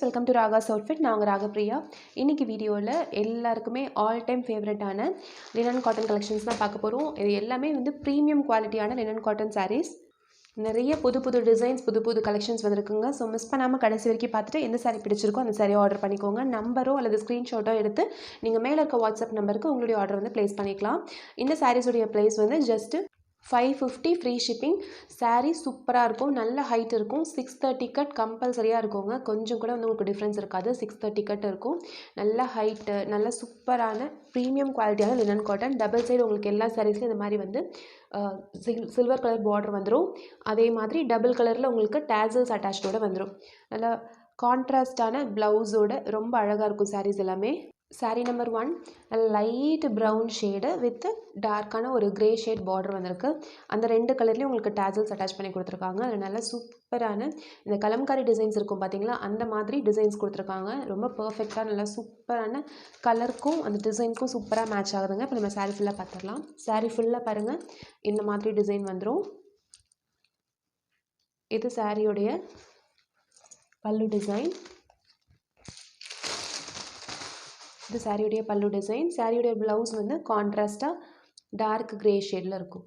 Welcome to Raga's outfit. நான் உங்கள் ராகப்பிரியா. இன்றைக்கி வீடியோவில் எல்லாருக்குமே ஆல் டைம் ஃபேவரட்டான லினன் காட்டன் கலெக்ஷன்ஸ் தான் பார்க்க போகிறோம். இது எல்லாமே வந்து ப்ரீமியம் குவாலிட்டியான லினன் காட்டன் சாரீஸ். நிறைய புது புது டிசைன்ஸ், புது புது கலெக்ஷன்ஸ் வந்திருக்குங்க. ஸோ மிஸ் பண்ணாமல் கடைசி வரைக்கும் பார்த்துட்டு எந்த சாரீ பிடிச்சிருக்கோ அந்த சாரியை ஆர்டர் பண்ணிக்கோங்க. நம்பரோ அல்லது ஸ்க்ரீன்ஷாட்டோ எடுத்து நீங்கள் மேலே இருக்க வாட்ஸ்அப் நம்பருக்கு உங்களுடைய ஆர்டர் வந்து ப்ளேஸ் பண்ணிக்கலாம். இந்த சாரீஸுடைய ப்ரைஸ் வந்து ஜஸ்ட்டு 550 ஃப்ரீ ஷிப்பிங். சாரீ சூப்பராக இருக்கும், நல்ல ஹைட் இருக்கும். 630 கட் கம்பல்சரியாக இருக்குங்க. கொஞ்சம் கூட வந்து உங்களுக்கு டிஃப்ரென்ஸ் இருக்காது. 630 கட் இருக்கும். நல்ல ஹைட்டு, நல்ல சூப்பரான ப்ரீமியம் குவாலிட்டியான லினன் காட்டன். டபுள் சைடு உங்களுக்கு எல்லா சாரீஸ்லையும் இந்த மாதிரி வந்து சில்வர் கலர் பார்டர் வந்துடும். அதே மாதிரி டபுள் கலரில் உங்களுக்கு டேசல்ஸ் அட்டாச்சோடு வந்துடும். நல்லா கான்ட்ராஸ்டான ப்ளவுஸோட ரொம்ப அழகாக இருக்கும் சாரீஸ் எல்லாமே. Sari number 1 light brown shade with டார்க்கான ஒரு க்ரே ஷேட் பார்டர் வந்திருக்கு. அந்த ரெண்டு கலர்லேயும் உங்களுக்கு டேசல்ஸ் அட்டாச் பண்ணி கொடுத்துருக்காங்க. அது நல்ல சூப்பரான இந்த கலம்காரி டிசைன்ஸ் இருக்கும் பார்த்தீங்களா, அந்த மாதிரி டிசைன்ஸ் கொடுத்துருக்காங்க. ரொம்ப பர்ஃபெக்டாக நல்லா சூப்பரான கலருக்கும் அந்த டிசைனுக்கும் சூப்பராக மேட்ச் ஆகுதுங்க. இப்போ நம்ம சாரீ ஃபுல்லாக பார்த்துடலாம். சாரீ ஃபுல்லாக பாருங்கள், இந்த மாதிரி டிசைன் வந்துடும். இது சாரியோடைய பல்லு டிசைன். இது சாரியுடைய பல்லு டிசைன். சாரியுடைய ப்ளவுஸ் வந்து கான்ட்ராஸ்டாக டார்க் க்ரே ஷேடில் இருக்கும்.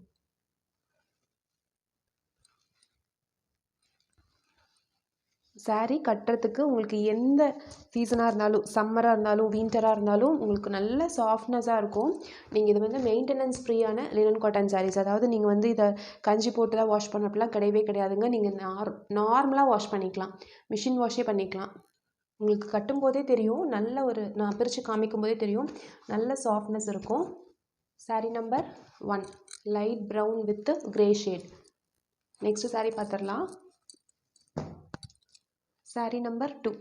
சாரீ கட்டுறதுக்கு உங்களுக்கு எந்த சீசனாக இருந்தாலும், சம்மராக இருந்தாலும், வின்டராக இருந்தாலும் உங்களுக்கு நல்ல சாஃப்ட்னஸாக இருக்கும். நீங்கள் இது வந்து மெயின்டெனன்ஸ் ஃப்ரீயான லினன் காட்டன் சாரீஸ். அதாவது நீங்கள் வந்து இதை கஞ்சி போட்டு தான் வாஷ் பண்ணப்பெல்லாம் கிடையவே கிடையாதுங்க. நீங்கள் நார்மலாக வாஷ் பண்ணிக்கலாம், மிஷின் வாஷே பண்ணிக்கலாம். உங்களுக்கு கட்டும்போதே தெரியும், நல்ல ஒரு நான் பிரித்து காமிக்கும் போதே தெரியும், நல்ல சாஃப்ட்னஸ் இருக்கும். Sari number 1 light brown with grey shade. Next sari பார்த்துடலாம். சாரீ நம்பர் 2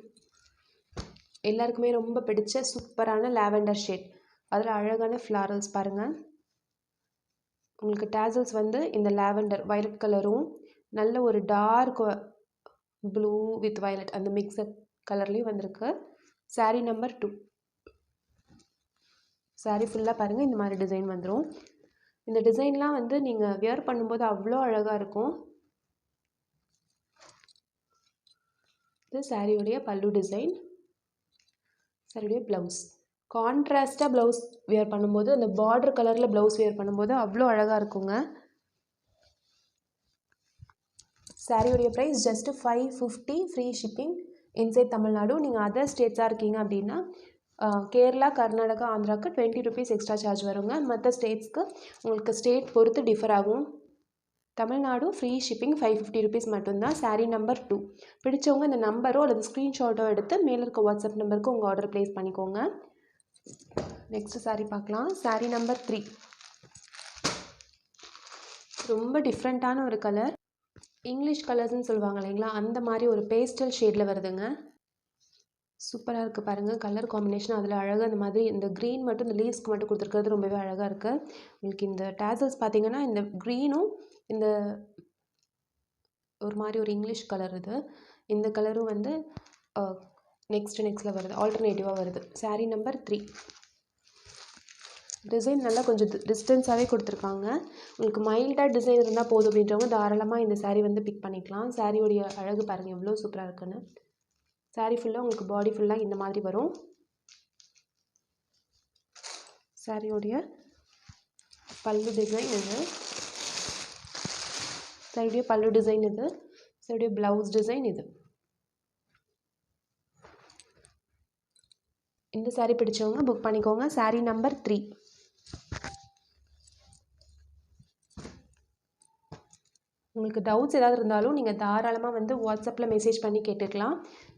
எல்லாருக்குமே ரொம்ப பிடிச்ச சூப்பரான லாவெண்டர் ஷேட். அதில் அழகான ஃப்ளாரல்ஸ் பாருங்கள். உங்களுக்கு டேசல்ஸ் வந்து இந்த லாவெண்டர் வயலட் கலரும் நல்ல ஒரு டார்க் ப்ளூ வித் வயலட் அந்த மிக்சட் கலர்லேயும் வந்திருக்கு. சாரீ நம்பர் 2. சாரீ ஃபுல்லாக பாருங்கள், இந்த மாதிரி டிசைன் வந்துடும். இந்த டிசைன்லாம் வந்து நீங்கள் வியர் பண்ணும்போது அவ்வளோ அழகாக இருக்கும். இது சாரியுடைய பல்லு டிசைன். சாரியுடைய ப்ளவுஸ் கான்ட்ராஸ்டாக ப்ளவுஸ் வியர் பண்ணும்போது, அந்த பார்டர் கலரில் ப்ளவுஸ் வியர் பண்ணும்போது அவ்வளோ அழகாக இருக்குங்க. சாரியுடைய price just 550 free shipping inside Tamil Nadu. நீங்கள் அதர் ஸ்டேட்ஸாக இருக்கீங்க அப்படின்னா கேரளா, கர்நாடகா, ஆந்திராவுக்கு 20 ருபீஸ் எக்ஸ்ட்ரா சார்ஜ் வருங்க. மற்ற ஸ்டேட்ஸ்க்கு உங்களுக்கு ஸ்டேட் பொறுத்து டிஃபர் ஆகும். தமிழ்நாடு ஃப்ரீ ஷிப்பிங் 550 ருபீஸ் மட்டும்தான். சாரீ நம்பர் 2 பிடிச்சவங்க இந்த நம்பரோ அல்லது ஸ்க்ரீன்ஷாட்டோ எடுத்து மேலே இருக்க வாட்ஸ்அப் நம்பருக்கு உங்கள் ஆர்டர் ப்ளேஸ் பண்ணிக்கோங்க. நெக்ஸ்ட் சாரீ பார்க்கலாம். சாரீ நம்பர் 3 ரொம்ப டிஃப்ரெண்ட்டான ஒரு கலர். இங்கிலீஷ் கலர்ஸ்ன்னு சொல்லுவாங்க இல்லைங்களா, அந்த மாதிரி ஒரு பேஸ்டல் ஷேடில் வருதுங்க. சூப்பராக இருக்குது பாருங்கள் கலர் காம்பினேஷன். அதில் அழகாக இந்த மாதிரி இந்த க்ரீன் மட்டும் இந்த லீவ்ஸ்க்கு மட்டும் கொடுத்துருக்கிறது ரொம்பவே அழகாக இருக்குது. உங்களுக்கு இந்த டேசல்ஸ் பார்த்தீங்கன்னா இந்த க்ரீனும் இந்த ஒரு மாதிரி ஒரு இங்கிலீஷ் கலர், இந்த கலரும் வந்து நெக்ஸ்ட்டில் வருது, ஆல்டர்னேட்டிவாக வருது. சாரீ நம்பர் 3 டிசைன் நல்லா கொஞ்சம் டிஸ்டன்ஸாகவே கொடுத்துருக்காங்க. உங்களுக்கு மைல்டாக டிசைன் இருந்தால் போதும் அப்படின்றவங்க தாராளமாக இந்த சாரீ வந்து பிக் பண்ணிக்கலாம். சாரியோடைய அழகு பாருங்கள் எவ்வளோ சூப்பராக இருக்குன்னு. சாரீ ஃபுல்லாக உங்களுக்கு பாடி ஃபுல்லாக இந்த மாதிரி வரும். சாரியோடைய பல்லு டிசைன் இது. சாரியுடைய பல்லு டிசைன் இது. சாரியுடைய ப்ளவுஸ் டிசைன் இது. இந்த சாரீ பிடிச்சவங்க புக் பண்ணிக்கோங்க. சாரீ நம்பர் 3. உங்களுக்கு டவுட்ஸ் ஏதாவது இருந்தாலும் நீங்கள் தாராளமாக வந்து வாட்ஸ்அப்பில் மெசேஜ் பண்ணி கேட்டுக்கலாம்.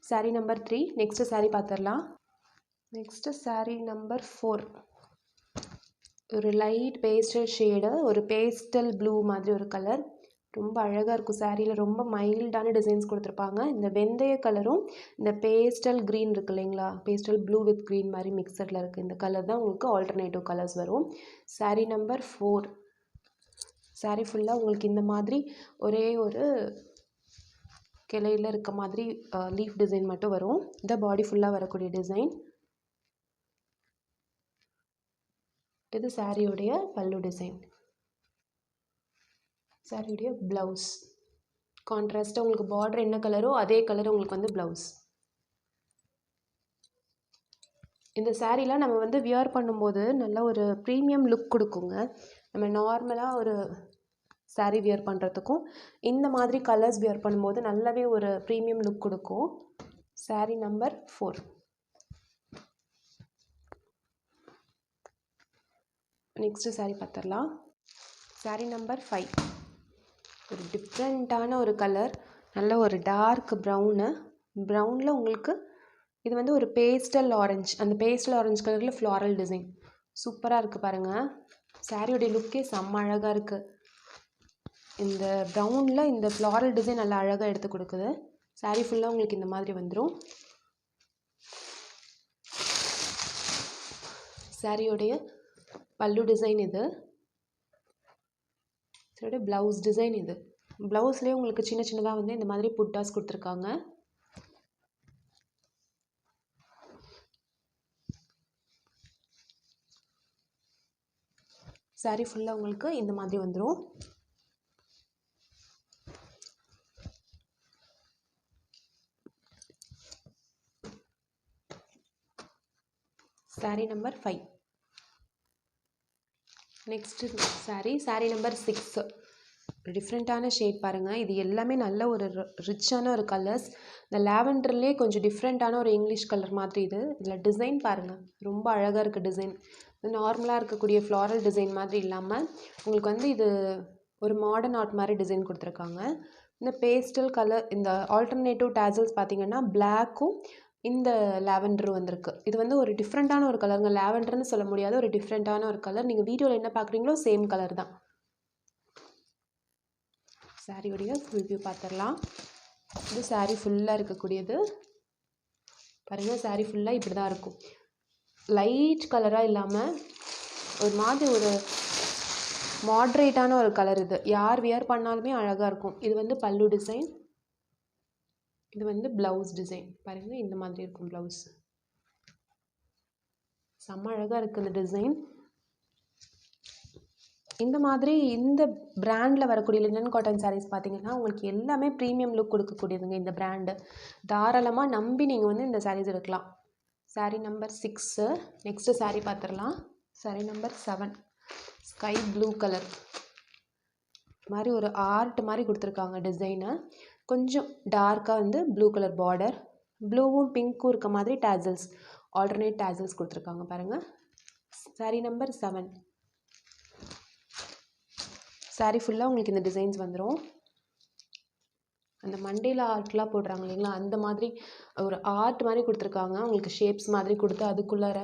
சாரீ நம்பர் 3. நெக்ஸ்ட்டு சாரீ பார்த்துடலாம். நெக்ஸ்ட்டு சாரீ நம்பர் 4 ஒரு லைட் பேஸ்டல் ஷேடு, ஒரு பேஸ்டல் ப்ளூ மாதிரி ஒரு கலர். ரொம்ப அழகாக இருக்கும். சாரியில் ரொம்ப மைல்டான டிசைன்ஸ் கொடுத்துருப்பாங்க. இந்த வெந்தய கலரும் இந்த பேஸ்டல் க்ரீன் இருக்குது இல்லைங்களா, பேஸ்டல் ப்ளூ வித் க்ரீன் மாதிரி மிக்சரில் இருக்குது. இந்த கலர் தான் உங்களுக்கு ஆல்டர்னேட்டிவ் கலர்ஸ் வரும். சாரீ நம்பர் 4. சாரீ ஃபுல்லாக உங்களுக்கு இந்த மாதிரி ஒரே ஒரு கிளையில் இருக்க மாதிரி லீஃப் டிசைன் மட்டும் வரும். இந்த பாடி ஃபுல்லாக வரக்கூடிய டிசைன். இது சாரியுடைய பல்லு டிசைன். சாரியுடைய ப்ளவுஸ் கான்ட்ராஸ்ட்டாக உங்களுக்கு பார்டர் என்ன கலரோ அதே கலர் உங்களுக்கு வந்து ப்ளவுஸ். இந்த சாரீலாம் நம்ம வந்து வியர் பண்ணும்போது நல்ல ஒரு ப்ரீமியம் லுக் கொடுக்குங்க. நம்ம நார்மலாக ஒரு சாரீ வியர் பண்ணுறதுக்கும் இந்த மாதிரி கலர்ஸ் வியர் பண்ணும்போது நல்லாவே ஒரு ப்ரீமியம் லுக் கொடுக்கும். சாரீ நம்பர் 4. நெக்ஸ்ட்டு சாரீ பார்த்துடலாம். சாரீ நம்பர் 5. ஒரு டிஃப்ரெண்ட்டான ஒரு கலர், நல்ல ஒரு டார்க் ப்ரௌனில் உங்களுக்கு இது வந்து ஒரு பேஸ்டல் ஆரஞ்சு, அந்த பேஸ்டல் ஆரஞ்சு கலரில் ஃப்ளாரல் டிசைன் சூப்பராக இருக்குது பாருங்கள். சாரியோடைய லுக்கே செம்ம அழகாக இருக்குது. இந்த ப்ரௌனில் இந்த ஃப்ளாரல் டிசைன் நல்லா அழகாக எடுத்து கொடுக்குது. சாரீ ஃபுல்லாக உங்களுக்கு இந்த மாதிரி வந்துடும். சாரியோடைய பல்லு டிசைன் இது. இதோட ப்ளவுஸ் டிசைன் இது. ப்ளவுஸ்லேயே உங்களுக்கு சின்ன சின்னதாக வந்து இந்த மாதிரி புட்டாஸ் கொடுத்துருக்காங்க. சாரீ ஃபுல்லாக உங்களுக்கு இந்த மாதிரி வந்துடும். Sari number 5. Next sari number 6. டிஃப்ரெண்ட்டான ஷேட் பாருங்கள். இது எல்லாமே நல்ல ஒரு ரிச்சான ஒரு கலர்ஸ். இந்த லாவெண்டர்லேயே கொஞ்சம் டிஃப்ரெண்ட்டான ஒரு இங்கிலீஷ் கலர் மாதிரி இது. இதில் டிசைன் பாருங்கள், ரொம்ப அழகாக இருக்குது டிசைன். நார்மலாக இருக்கக்கூடிய ஃப்ளாரல் டிசைன் மாதிரி இல்லாமல் உங்களுக்கு வந்து இது ஒரு மாடர்ன் ஆர்ட் மாதிரி டிசைன் கொடுத்துருக்காங்க. இந்த பேஸ்டல் கலர், இந்த ஆல்டர்னேட்டிவ் டேசல்ஸ் பார்த்திங்கன்னா பிளாக்கும் இந்த லாவெண்டரும் வந்திருக்கு. இது வந்து ஒரு டிஃப்ரெண்ட்டான ஒரு கலருங்க. லாவெண்டர்னு சொல்ல முடியாது, ஒரு டிஃப்ரெண்ட்டான ஒரு கலர். நீங்கள் வீடியோவில் என்ன பார்க்குறீங்களோ சேம் கலர் தான். சாரியோடைய ஃபுல் வியூ பார்த்துடலாம். இது சாரீ ஃபுல்லாக இருக்கக்கூடியது பாருங்கள். சாரீ ஃபுல்லாக இப்படி தான் இருக்கும். லைட் கலராக இல்லாமல் ஒரு மாதிரி ஒரு மாட்ரேட்டான ஒரு கலர். இது யார் வியர் பண்ணாலுமே அழகாக இருக்கும். இது வந்து பல்லு டிசைன், இது வந்து ப்ளவுஸ் டிசைன் பாருங்கள். இந்த மாதிரி இருக்கும் ப்ளவுஸ். செம்ம அழகாக இருக்குது இந்த டிசைன். இந்த மாதிரி இந்த பிராண்டில் வரக்கூடிய லினன் காட்டன் சாரீஸ் பார்த்திங்கன்னா உங்களுக்கு எல்லாமே ப்ரீமியம் லுக் கொடுக்கக்கூடியதுங்க. இந்த பிராண்டு தாராளமாக நம்பி நீங்கள் வந்து இந்த சாரீஸ் எடுக்கலாம். சாரீ நம்பர் 6. நெக்ஸ்ட்டு சாரீ பார்த்துடலாம். Sari number 7. Sky blue colour மாதிரி ஒரு ஆர்ட் மாதிரி கொடுத்துருக்காங்க டிசைனு. கொஞ்சம் டார்க்காக வந்து ப்ளூ கலர் பார்டர், ப்ளூவும் பிங்க்கும் இருக்க மாதிரி டேசல்ஸ், ஆல்டர்னேட் டேசல்ஸ் கொடுத்துருக்காங்க பாருங்கள். சாரீ நம்பர் 7. சாரீ ஃபுல்லாக உங்களுக்கு இந்த டிசைன்ஸ் வந்துடும். அந்த மண்டேல ஆர்ட்லாம் போடுறாங்க இல்லைங்களா, அந்த மாதிரி ஒரு ஆர்ட் மாதிரி கொடுத்துருக்காங்க. உங்களுக்கு ஷேப்ஸ் மாதிரி கொடுத்து அதுக்குள்ளார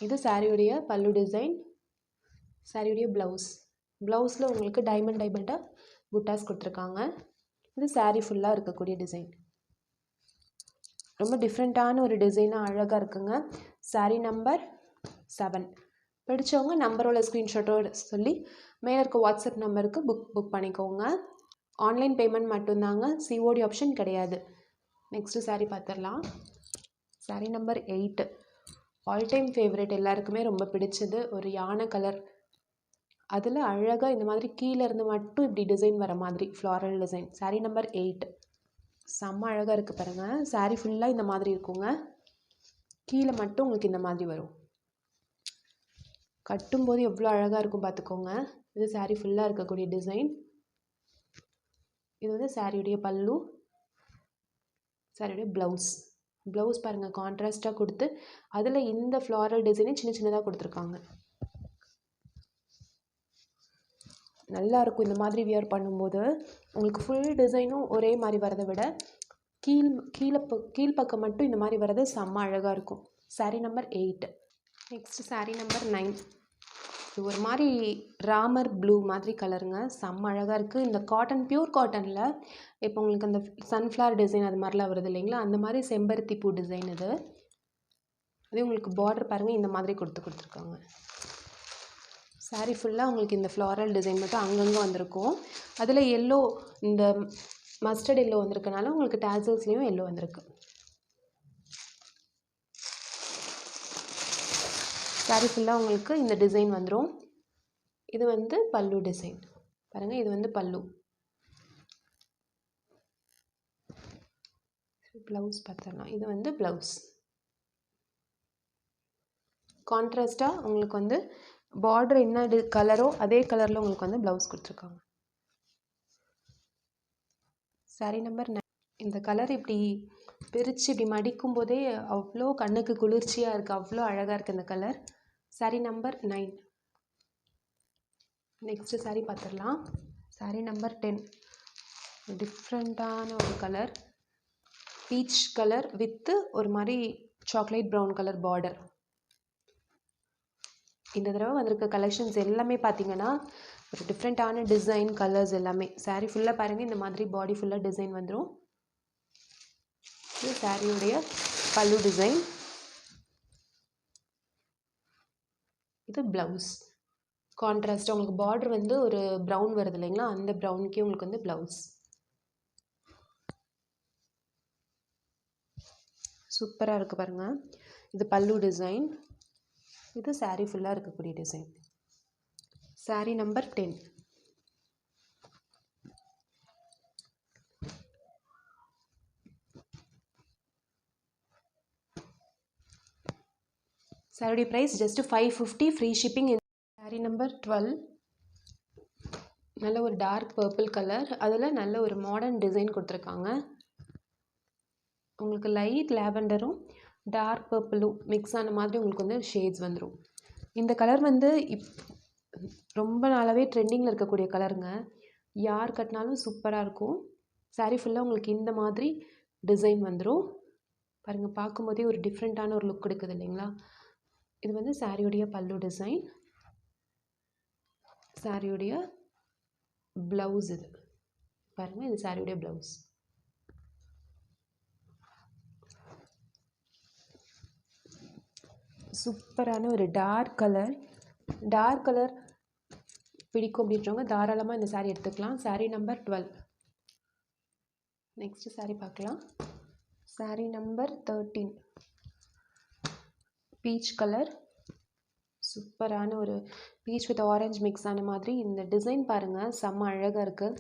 இது சாரியுடைய பல்லு டிசைன். சாரியுடைய ப்ளவுஸில் உங்களுக்கு டைமண்டாக புட்டாஸ் கொடுத்துருக்காங்க. இது சாரீ ஃபுல்லாக இருக்கக்கூடிய டிசைன். ரொம்ப டிஃப்ரெண்ட்டான ஒரு டிசைனாக அழகாக இருக்குங்க. சாரீ நம்பர் 7. பிடிச்சவங்க நம்பரோட ஸ்க்ரீன்ஷாட்டோட சொல்லி மேலே இருக்க வாட்ஸ்அப் நம்பருக்கு புக் பண்ணிக்கோங்க. ஆன்லைன் பேமெண்ட் மட்டும்தாங்க, சிஓடி ஆப்ஷன் கிடையாது. நெக்ஸ்ட்டு சாரீ பார்த்துடலாம். Sari number 8. All time favourite, எல்லாருக்குமே ரொம்ப பிடிச்சது ஒரு யானை கலர். அதில் அழகாக இந்த மாதிரி கீழே இருந்து மட்டும் இப்படி டிசைன் வர மாதிரி ஃப்ளாரல் டிசைன். சாரீ நம்பர் 8 செம்ம அழகாக இருக்குது பாருங்கள். சாரீ ஃபுல்லாக இந்த மாதிரி இருக்குங்க. கீழே மட்டும் உங்களுக்கு இந்த மாதிரி வரும். கட்டும்போது எவ்வளோ அழகாக இருக்கும் பார்த்துக்கோங்க. இது சாரீ ஃபுல்லாக இருக்கக்கூடிய டிசைன். இது வந்து சாரியுடைய பல்லு, சாரியுடைய ப்ளவுஸ் பாருங்கள் கான்ட்ராஸ்ட்டாக கொடுத்து அதில் இந்த ஃப்ளாரல் டிசைனை சின்ன சின்னதாக கொடுத்துருக்காங்க. நல்லாயிருக்கும் இந்த மாதிரி வியர் பண்ணும்போது. உங்களுக்கு ஃபுல் டிசைனும் ஒரே மாதிரி வரதை விட கீழ்ப்பக்கம் மட்டும் இந்த மாதிரி வர்றது செம்ம அழகாக இருக்கும். Sari number 8. Next sari number 9. இது ஒரு மாதிரி ராமர் ப்ளூ மாதிரி கலருங்க, செம்ம அழகாக இருக்குது. இந்த காட்டன் பியூர் காட்டனில் இப்போ உங்களுக்கு அந்த சன்ஃப்ளவர் டிசைன் அது மாதிரிலாம் வருது இல்லைங்களா, அந்த மாதிரி செம்பருத்தி பூ டிசைன் இது. அதே உங்களுக்கு பார்டர் பாருங்கள் இந்த மாதிரி கொடுத்துருக்காங்க. சாரீ ஃபுல்லாக உங்களுக்கு இந்த ஃப்ளாரல் டிசைன் மட்டும் அங்கங்கே வந்திருக்கும். அதில் எல்லோ, இந்த மஸ்டர்ட் எல்லோ வந்திருக்கனால உங்களுக்கு டேசல்ஸ்லேயும் எல்லோ வந்திருக்கு. சாரீ ஃபுல்லாக உங்களுக்கு இந்த டிசைன் வந்துடும். இது வந்து பல்லு டிசைன் பாருங்கள். இது வந்து பல்லு. ப்ளவுஸ் பார்த்துடலாம். இது வந்து ப்ளவுஸ். கான்ட்ராஸ்ட்டாக உங்களுக்கு வந்து பார்டர் என்ன கலரோ அதே கலரில் உங்களுக்கு வந்து ப்ளவுஸ் கொடுத்துருக்காங்க. சாரீ நம்பர் 9. இந்த கலர் இப்படி பிரித்து இப்படி மடிக்கும் போதே அவ்வளோ கண்ணுக்கு குளிர்ச்சியாக இருக்குது, அவ்வளோ அழகாக இருக்குது இந்த colour. Sari number 9. Next sari பார்த்துடலாம். சாரீ நம்பர் 10. டிஃப்ரெண்ட்டான ஒரு கலர், பீச் கலர் வித்து ஒரு மாதிரி சாக்லேட் ப்ரௌன் கலர் பார்டர். இந்த தடவை வந்திருக்க கலெக்ஷன்ஸ் எல்லாமே பார்த்தீங்கன்னா ஒரு டிஃப்ரெண்ட்டான டிசைன், கலர்ஸ் எல்லாமே. சாரீ ஃபுல்லாக பாருங்கள், இந்த மாதிரி பாடி ஃபுல்லாக டிசைன் வந்துடும். இது சாரியுடைய பல்லு டிசைன். இது ப்ளவுஸ். கான்ட்ராஸ்ட்டாக உங்களுக்கு பார்டர் வந்து ஒரு ப்ரௌன் வருது இல்லைங்களா, அந்த ப்ரௌனுக்கே உங்களுக்கு வந்து ப்ளவுஸ். சூப்பராக இருக்குது பாருங்கள். இது பல்லு டிசைன். இது சாரீ ஃபுல்லாக இருக்கக்கூடிய டிசைன். சாரீ நம்பர் 10. சாரியுடைய price just 550, free shipping. Sari number 12. நல்ல ஒரு டார்க் பர்பிள் கலர், அதில் நல்ல ஒரு மாடர்ன் டிசைன் கொடுத்துருக்காங்க. உங்களுக்கு லைட் லாவெண்டரும் டார்க் பர்பிளும் மிக்ஸ் ஆன மாதிரி உங்களுக்கு வந்து ஷேட்ஸ் வந்துடும். இந்த கலர் வந்து ரொம்ப நாளாகவே ட்ரெண்டிங்கில் இருக்கக்கூடிய கலருங்க. யார் கட்டினாலும் சூப்பராக இருக்கும். சாரீ ஃபுல்லாக உங்களுக்கு இந்த மாதிரி டிசைன் வந்துடும். பாருங்கள், பார்க்கும்போதே ஒரு டிஃப்ரெண்ட்டான ஒரு லுக் கொடுக்குது இல்லைங்களா. இது வந்து சாரியுடைய பல்லு டிசைன். சாரியுடைய ப்ளவுஸ் இது பாருங்கள், இது சாரியுடைய ப்ளவுஸ். சூப்பரான ஒரு டார்க் கலர் பிடிக்கும் அப்படின்றவங்க தாராளமாக இந்த சாரீ எடுத்துக்கலாம். சாரீ நம்பர் 12. நெக்ஸ்ட் சாரீ பார்க்கலாம். சாரீ நம்பர் 13. பீச் கலர், சூப்பரான ஒரு பீச் வித் ஆரஞ்சு மிக்ஸ் ஆன மாதிரி. இந்த டிசைன் பாருங்கள், செம்ம அழகாக இருக்குது.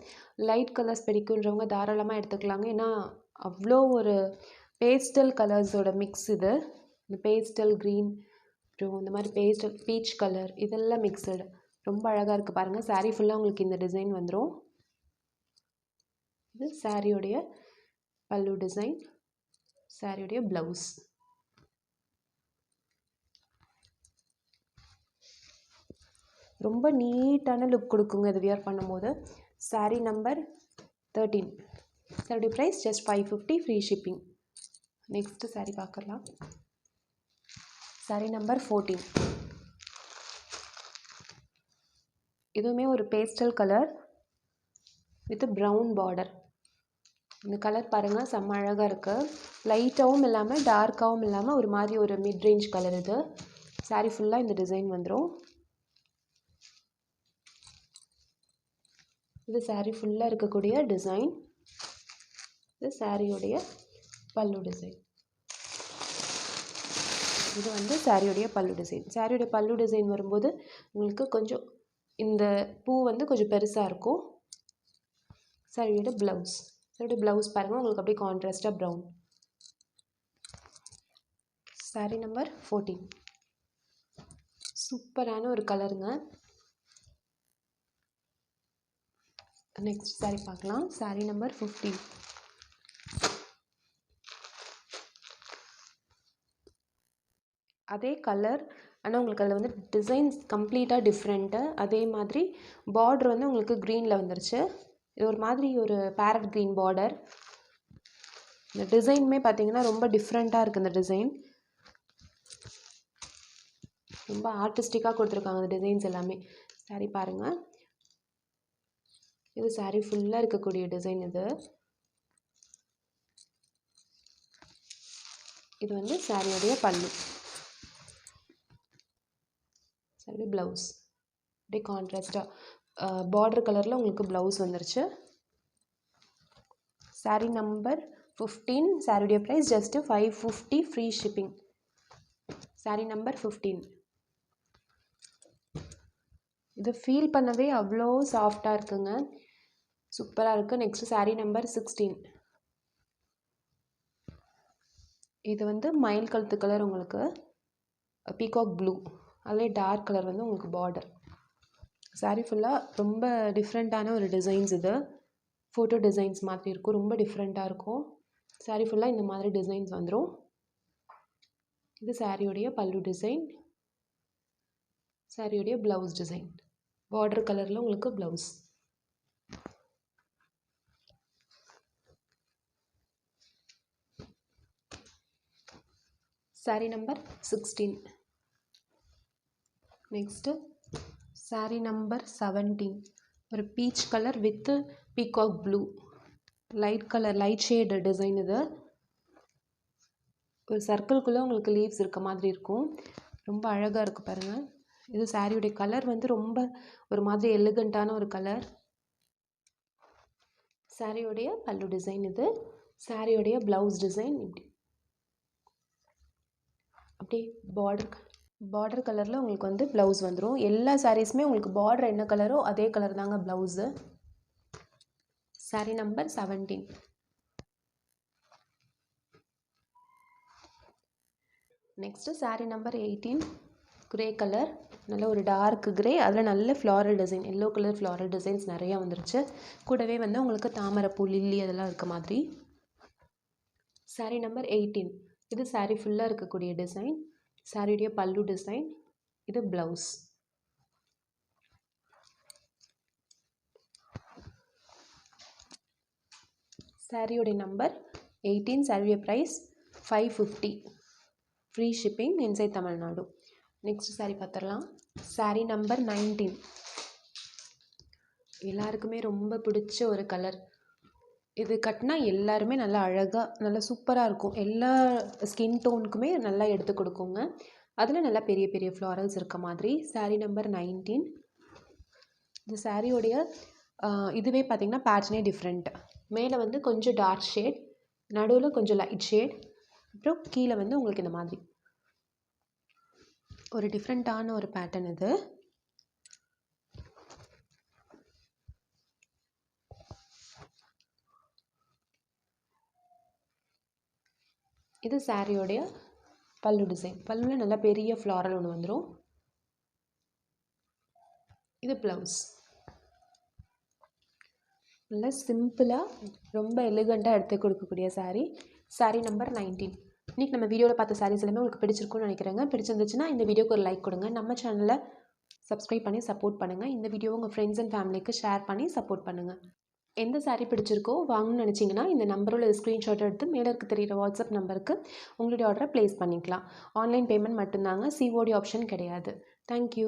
லைட் கலர்ஸ் பிடிக்குன்றவங்க தாராளமாக எடுத்துக்கலாங்க. ஏன்னா அவ்வளோ ஒரு பேஸ்டல் கலர்ஸோட மிக்ஸ் இது. இந்த பேஸ்டல் க்ரீன், அப்புறம் இந்த மாதிரி பேஸ்டல் பீச் கலர், இதெல்லாம் மிக்சடு ரொம்ப அழகாக இருக்குது பாருங்கள். சாரீ ஃபுல்லாக உங்களுக்கு இந்த டிசைன் வந்துடும். இது சாரியுடைய பல்லு டிசைன், சாரியுடைய ப்ளவுஸ். ரொம்ப நீட்டான லுக் கொடுக்குங்க இது வியர் பண்ணும்போது. சாரீ நம்பர் 13. சாரியுடைய price just 550, free shipping. Next sari பார்க்கலாம். சாரீ நம்பர் 14. இதுவுமே ஒரு pastel colour with brown border. இந்த கலர் பாருங்கள், செம்ம அழகாக இருக்குது. லைட்டாகவும் இல்லாமல் டார்க்காகவும் இல்லாமல் ஒரு மாதிரி ஒரு மிட் ரேஞ்ச் கலர் இது. சாரீ ஃபுல்லாக இந்த டிசைன் வந்துடும். இது சாரீ ஃபுல்லாக இருக்கக்கூடிய டிசைன். இது சாரியுடைய பல்லு டிசைன். இது வந்து சாரியுடைய பல்லு டிசைன். சாரியுடைய பல்லு டிசைன் வரும்போது உங்களுக்கு கொஞ்சம் இந்த பூ வந்து கொஞ்சம் பெருசாக இருக்கும். சாரியோட ப்ளவுஸ். சாரியோட ப்ளவுஸ் பாருங்கள், உங்களுக்கு அப்படியே கான்ட்ராஸ்டாக ப்ரௌன். சாரீ நம்பர் 14. சூப்பரான ஒரு கலருங்க. நெக்ஸ்ட் சாரீ பார்க்கலாம். சாரீ நம்பர் 15. அதே கலர், ஆனால் உங்களுக்கு அதில் வந்து டிசைன்ஸ் கம்ப்ளீட்டாக டிஃப்ரெண்ட்டு. அதே மாதிரி பார்டர் வந்து உங்களுக்கு க்ரீனில் வந்துருச்சு. இது ஒரு மாதிரி ஒரு பேரட் க்ரீன் பார்டர். இந்த டிசைனுமே பார்த்தீங்கன்னா ரொம்ப டிஃப்ரெண்ட்டாக இருக்குது. இந்த டிசைன் ரொம்ப ஆர்டிஸ்டிக்காக கொடுத்துருக்காங்க இந்த டிசைன்ஸ் எல்லாமே. சாரீ பாருங்கள், இது சாரீ ஃபுல்லாக இருக்கக்கூடிய டிசைன் இது. இது வந்து சாரியோடைய பல்லு, சாரி ப்ளவுஸ். அப்படியே கான்ட்ராஸ்டாக பார்டர் கலரில் உங்களுக்கு ப்ளவுஸ் வந்துருச்சு. சாரீ நம்பர் 15. சாரியுடைய price just 550, free shipping. Sari number 15. இது ஃபீல் பண்ணவே அவ்வளோ சாஃப்டாக இருக்குங்க, சூப்பராக இருக்குது. Next sari number 16. இது வந்து மயில் கழுத்து கலர் உங்களுக்கு பீகாக் ப்ளூ, அதிலே டார்க் கலர் வந்து உங்களுக்கு பார்டர். சாரீ ஃபுல்லாக ரொம்ப டிஃப்ரெண்ட்டான ஒரு டிசைன்ஸ். இது ஃபோட்டோ டிசைன்ஸ் மாதிரி இருக்கும், ரொம்ப டிஃப்ரெண்ட்டாக இருக்கும். சாரீ ஃபுல்லாக இந்த மாதிரி டிசைன்ஸ் வந்துடும். இது சாரியோடைய பல்லு டிசைன், சாரியோடைய ப்ளவுஸ் டிசைன், பார்டர் கலரில் உங்களுக்கு blouse. Sari number 16. Next sari number 17. ஒரு peach colour with peacock blue, light colour, light shade design. இது ஒரு சர்க்கிள்குள்ளே உங்களுக்கு லீவ்ஸ் இருக்க மாதிரி இருக்கும், ரொம்ப அழகாக இருக்குது பாருங்கள். இது சாரியுடைய கலர் வந்து ரொம்ப ஒரு மாதிரி எலிகண்ட்டான ஒரு கலர். சாரியோடைய பல்லு டிசைன். இது சாரியோடைய ப்ளவுஸ் டிசைன். இப்படி அப்படியே பார்டர் கலரில் உங்களுக்கு வந்து ப்ளவுஸ் வந்துடும். எல்லா சாரீஸுமே உங்களுக்கு பார்டர் என்ன கலரோ அதே கலர் தாங்க blouse. Sari number 17. Next sari number 18. Grey colour, நல்ல ஒரு டார்க் கிரே, அதில் நல்ல floral design, yellow colour floral designs நிறையா வந்துருச்சு. கூடவே வந்து உங்களுக்கு தாமரைப்பூ, லில்லி அதெல்லாம் இருக்க மாதிரி. சாரீ நம்பர் 18. இது சாரீ ஃபுல்லாக இருக்கக்கூடிய டிசைன், சாரியுடைய பல்லு டிசைன். இது ப்ளவுஸ். சாரியோடைய நம்பர் 18. சாரியோடைய price 550. Free shipping inside Tamil Nadu. Next sari பார்த்துடலாம். சாரீ நம்பர் 19. எல்லாருக்குமே ரொம்ப பிடிச்ச ஒரு கலர். இது கட்டினா எல்லாருமே நல்லா அழகாக நல்லா சூப்பராக இருக்கும். எல்லா ஸ்கின் டோனுக்குமே நல்லா எடுத்து கொடுக்குங்க. அதில் நல்லா பெரிய பெரிய ஃப்ளாரல்ஸ் இருக்க மாதிரி. சாரீ நம்பர் 19. இந்த சாரியோடைய இதுவே பார்த்திங்கன்னா பேட்டர்னே டிஃப்ரெண்ட். மேலே வந்து கொஞ்சம் டார்க் ஷேட், நடுவில் கொஞ்சம் லைட் ஷேட், அப்புறம் கீழே வந்து உங்களுக்கு இந்த மாதிரி ஒரு டிஃப்ரெண்ட்டான ஒரு பேட்டர்ன். இது இது சாரியோடைய பல்லு டிசைன். பல்லுவில் நல்லா பெரிய ஃப்ளாரல் ஒன்று வந்துடும். இது ப்ளவுஸ். நல்லா சிம்பிளாக ரொம்ப எலிகண்ட்டாக எடுத்து கொடுக்கக்கூடிய சாரீ. சாரீ நம்பர் 19. இன்றைக்கி நம்ம வீடியோவில் பார்த்த சாரீஸ் எல்லாமே உங்களுக்கு பிடிச்சிருக்குன்னு நினைக்கிறேங்க. பிடிச்சிருந்துச்சுன்னா இந்த வீடியோக்கு ஒரு லைக் கொடுங்க. நம்ம சேனலை சப்ஸ்கிரைப் பண்ணி சப்போர்ட் பண்ணுங்கள். இந்த வீடியோவை உங்கள் ஃப்ரெண்ட்ஸ் அண்ட் ஃபேமிலிக்கு ஷேர் பண்ணி சப்போர்ட் பண்ணுங்கள். எந்த சாரீ பிடிச்சிருக்கோ வாங்கணும்னு நினச்சிங்கன்னா இந்த நம்பரோட ஸ்க்ரீன்ஷாட் எடுத்து மேலே இருக்க தெரிகிற வாட்ஸ்அப் நம்பருக்கு உங்களுடைய ஆர்டரை ப்ளேஸ் பண்ணிக்கலாம். ஆன்லைன் பேமெண்ட் மட்டும்தாங்க, சிஓடி ஆப்ஷன் கிடையாது. தேங்க்யூ.